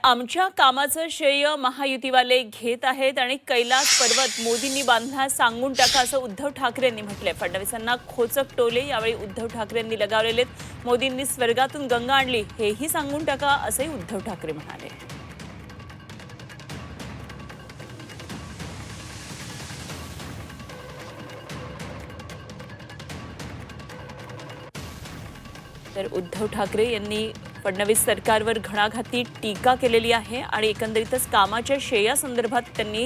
आमच्या कामाचं श्रेय महायुतीवाले घेत आहेत आणि कैलास पर्वत मोदींनी बांधला सांगून टाका असं उद्धव ठाकरे यांनी म्हटलंय। फडणवीसांना खोचक टोले यावेळी उद्धव ठाकरे यांनी लगावलेले। मोदींनी स्वर्गातून गंगा आणली हेही सांगून टाका असंही उद्धव ठाकरे म्हणाले। तर उद्धव ठाकरे यांनी फडणवीस सरकारवर घणाघाती टीका केलेली आहे आणि एकंदरीतच कामाच्या श्रेयासंदर्भात त्यांनी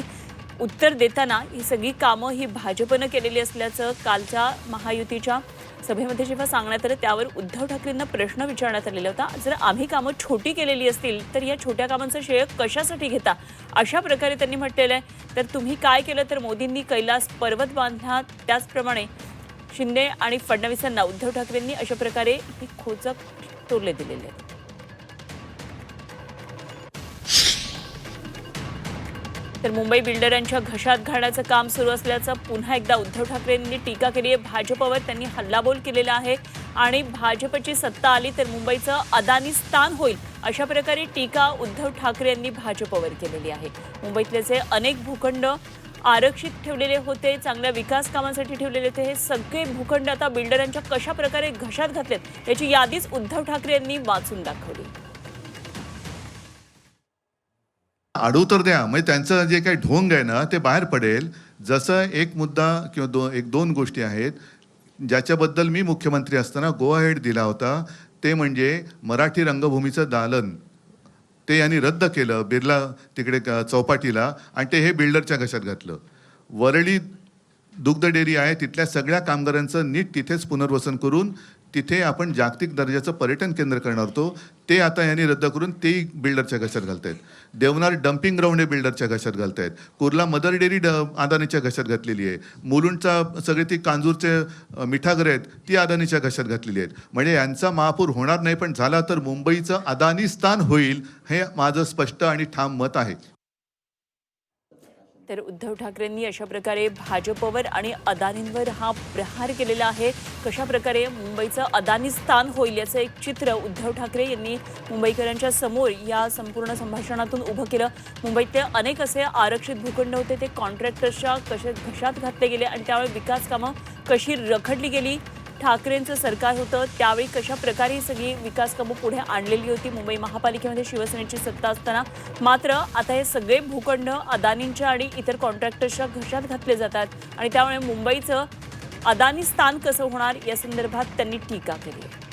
उत्तर देताना ही सगळी कामं ही भाजपने केलेली असल्याचं कालच्या महायुतीच्या सभेमध्ये जेव्हा सांगण्यात आलं त्यावर उद्धव ठाकरेंना प्रश्न विचारण्यात आलेला होता। जर आम्ही कामं छोटी केलेली असतील तर या छोट्या कामांचं श्रेय कशासाठी घेता अशा प्रकारे त्यांनी म्हटलेलं आहे। तर तुम्ही काय केलं तर मोदींनी कैलास पर्वत बांधला त्याचप्रमाणे शिंदे आणि फडणवीसांना उद्धव ठाकरेंनी अशा प्रकारे ही खोचक टोले दिलेले आहेत। तर मुंबई बिल्डरांच्या घशात घालण्याचं काम सुरू असल्याचं पुन्हा एकदा उद्धव ठाकरेंनी टीका केली आहे। भाजपवर त्यांनी हल्लाबोल केलेला आहे आणि भाजपची सत्ता आली तर मुंबईचं अदानीस्थान होईल अशा प्रकारे टीका उद्धव ठाकरे यांनी भाजपवर केलेली आहे। मुंबईतले जे अनेक भूखंड आरक्षित ठेवलेले होते, चांगल्या विकास कामांसाठी ठेवलेले होते, हे सगळे भूखंड आता बिल्डरांच्या कशा प्रकारे घशात घातलेत याची यादीच उद्धव ठाकरे यांनी वाचून दाखवली। आडू तर द्या, म्हणजे त्यांचं जे काही ढोंग आहे ना ते बाहेर पडेल। जसं एक मुद्दा किंवा दोन गोष्टी आहेत ज्याच्याबद्दल मी मुख्यमंत्री असताना गो अहेड दिला होता, ते म्हणजे मराठी रंगभूमीचं दालन ते यांनी रद्द केलं बिर्ला तिकडे चौपाटीला आणि ते हे बिल्डरच्या घशात घातलं। वरळी दुग्ध डेअरी आहे तिथल्या सगळ्या कामगारांचं नीट तिथेच पुनर्वसन करून तिथे आपण जागतिक दर्जाचं पर्यटन केंद्र करणार होतो, ते आता यांनी रद्द करून तेही बिल्डरच्या घशात घालतायत। देवनार डम्पिंग ग्राउंड हे बिल्डरच्या घशात घालतायत। कुर्ला मदर डेअरी अदानीच्या घशात घातलेली आहे। मुलुंडचा सगळे ती कांजूरचे मिठागरे आहेत ती अदानीच्या घशात घातलेली आहेत। म्हणजे यांचा महापूर होणार नाही, पण झाला तर मुंबईचं अदानीस्थान होईल हे माझं स्पष्ट आणि ठाम मत आहे। तर उद्धव ठाकरेंनी अशा प्रकारे भाजपवर आणि अदानींवर हा प्रहार केलेला आहे। कशा प्रकारे मुंबईचं अदानीस्थान होईल याचं एक चित्र उद्धव ठाकरे यांनी मुंबईकरांच्या समोर या संपूर्ण संभाषणातून उभं केलं। मुंबईतले अनेक असे आरक्षित भूखंड होते ते कॉन्ट्रॅक्टर्सच्या घशात घातले गेले आणि त्यामुळे विकास कामं कशी रखडली गेली। ठाकरेंचं सरकार होतं त्यावेळी कशा प्रकारे ही सगळी विकास कामं पुढे आणलेली होती मुंबई महापालिकेमध्ये शिवसेनेची सत्ता असताना। मात्र आता हे सगळे भूखंड अदानींच्या आणि इतर कॉन्ट्रॅक्टर्सच्या घशात घातले जातात आणि त्यामुळे मुंबईचं अदानीस्थान कसं होणार या संदर्भात त्यांनी टीका केली आहे।